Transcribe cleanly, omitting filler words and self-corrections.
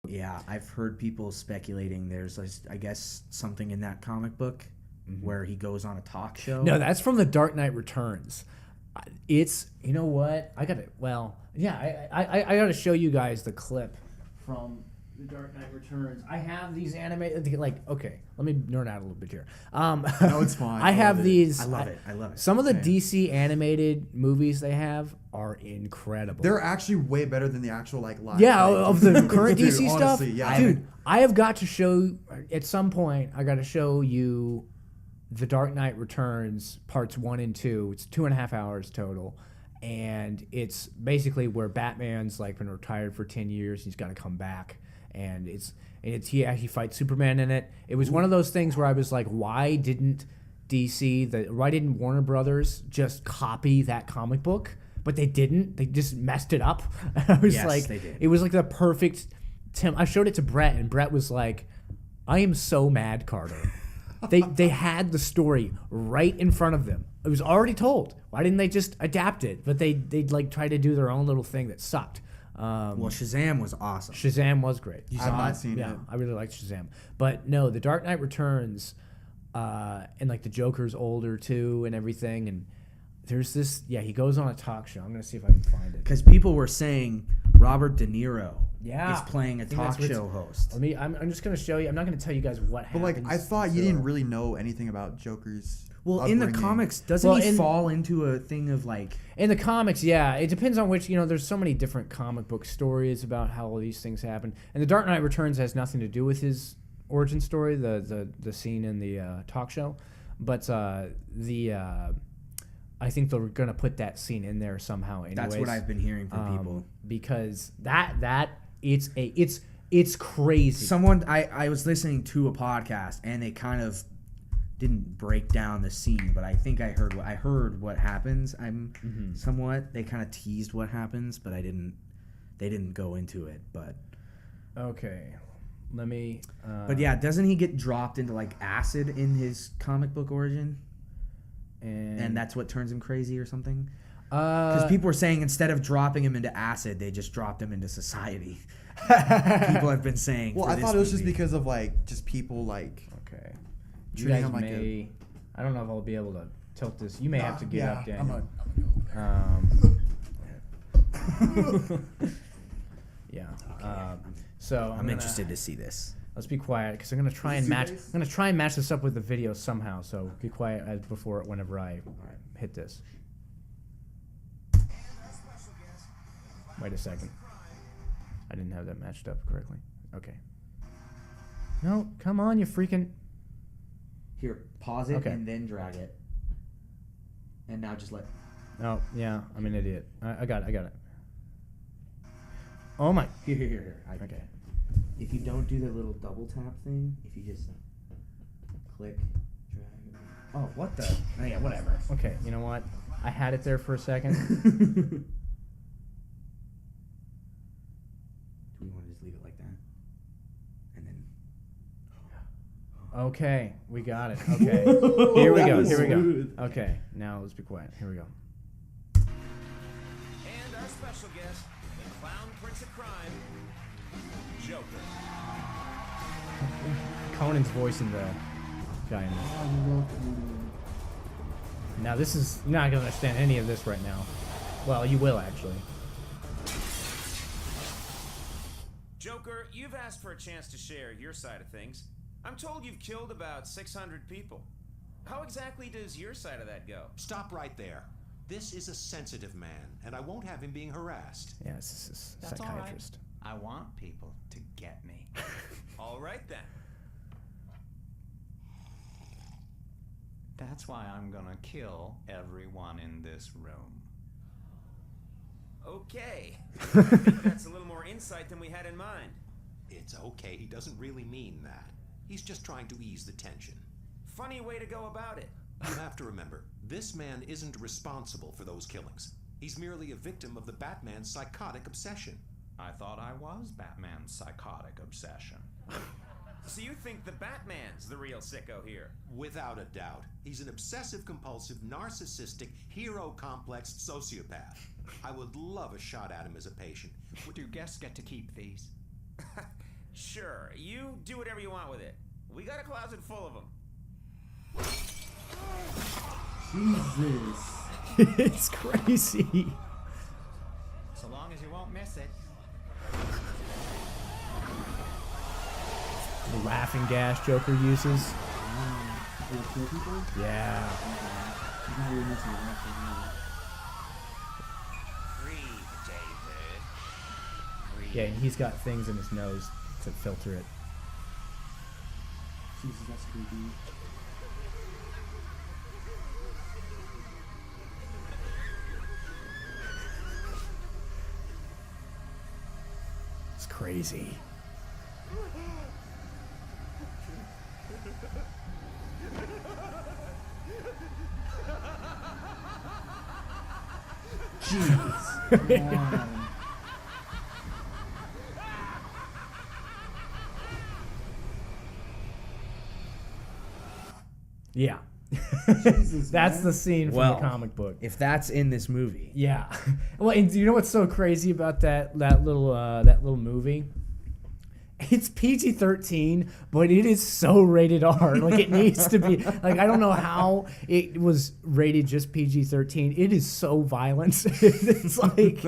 Yeah, I've heard people speculating there's, I guess, something in that comic book where he goes on a talk show. No, that's from The Dark Knight Returns. It's, you know what? I got to show you guys the clip from The Dark Knight Returns. I have these animated, like, okay, let me nerd out a little bit here. No, it's fine. I have these. I love it. I love it. Some of the DC animated movies they have are incredible. They're actually way better than the actual like live. Yeah, of the current Dude, DC honestly, stuff. yeah. Dude, I have got to show, at some point, I got to show you The Dark Knight Returns parts 1 and 2. It's 2.5 hours total. And it's basically where Batman's like been retired for 10 years. He's got to come back. And he actually fights Superman in it. It was one of those things where I was like, why didn't Warner Brothers just copy that comic book? But they didn't. They just messed it up. I was like, they did. It was like the perfect. I showed it to Brett, and Brett was like, I am so mad, Carter. They had the story right in front of them. It was already told. Why didn't they just adapt it? But they like try to do their own little thing that sucked. Well, Shazam was awesome. Shazam was great. I've not seen it. I really liked Shazam. But no, The Dark Knight Returns, and like the Joker's older too and everything. And there's this, he goes on a talk show. I'm going to see if I can find it. Because people were saying Robert De Niro is playing a talk show host. I'm just going to show you. I'm not going to tell you guys what happens. But like, I thought you didn't really know anything about Joker's. Well, in the comics, doesn't he fall into a thing of like... In the comics, yeah. It depends on which, there's so many different comic book stories about how all these things happen. And The Dark Knight Returns has nothing to do with his origin story, the scene in the talk show. But I think they're going to put that scene in there somehow anyways. That's what I've been hearing from people. Because it's crazy. I was listening to a podcast, and they kind of didn't break down the scene, but I think I heard what happens. They kind of teased what happens, but they didn't go into it. But okay, let me. But yeah, doesn't he get dropped into like acid in his comic book origin, and that's what turns him crazy or something? Because people were saying instead of dropping him into acid, they just dropped him into society. People have been saying. Well, I thought it was just because of like just people like. Okay. You guys I don't know if I'll be able to tilt this. You may have to get up, Daniel. So I'm interested to see this. Let's be quiet because I'm gonna try and match. I'm gonna try and match this up with the video somehow. So be quiet whenever I hit this. Wait a second. I didn't have that matched up correctly. Okay. No, come on, you freaking. Here, pause it and then drag it. And now just let... Oh, yeah, I'm an idiot. I got it. Oh, my... Here. Okay. If you don't do the little double tap thing, if you just click, drag... Oh, what the... Oh, yeah, whatever. Okay, you know what? I had it there for a second. Do we want to just leave it like that? And then... Okay, we got it. Okay. Here we go. Okay, now let's be quiet. Here we go. And our special guest, the clown prince of crime, Joker. Conan's voicing the guy in this. Now this is... You're not going to understand any of this right now. Well, you will, actually. Joker, you've asked for a chance to share your side of things. I'm told you've killed about 600 people. How exactly does your side of that go? Stop right there. This is a sensitive man, and I won't have him being harassed. Yes, this is That's psychiatrist. all right. I want people to get me. All right, then. That's why I'm gonna kill everyone in this room. Okay. I think that's a little more insight than we had in mind. It's okay. He doesn't really mean that. He's just trying to ease the tension. Funny way to go about it. You have to remember, this man isn't responsible for those killings. He's merely a victim of the Batman's psychotic obsession. I thought I was Batman's psychotic obsession. So you think the Batman's the real sicko here? Without a doubt. He's an obsessive-compulsive, narcissistic, hero-complexed sociopath. I would love a shot at him as a patient. Do guests get to keep these? Sure, you do whatever you want with it. We got a closet full of them. Jesus. It's crazy. So long as you won't miss it. The laughing gas Joker uses. Will it kill people? Yeah. He's not really missing it, actually. Breathe, David. Breathe. Yeah, and he's got things in his nose to filter it. Jesus, that's creepy. It's crazy. Jeez. Come on. Yeah. Jesus, That's man. the scene from Well, the comic book. If that's in this movie, Yeah. Well, and do you know what's so crazy about that little movie? It's PG-13, but it is so rated R. Like it needs to be. Like I don't know how it was rated just PG-13. It is so violent. It's like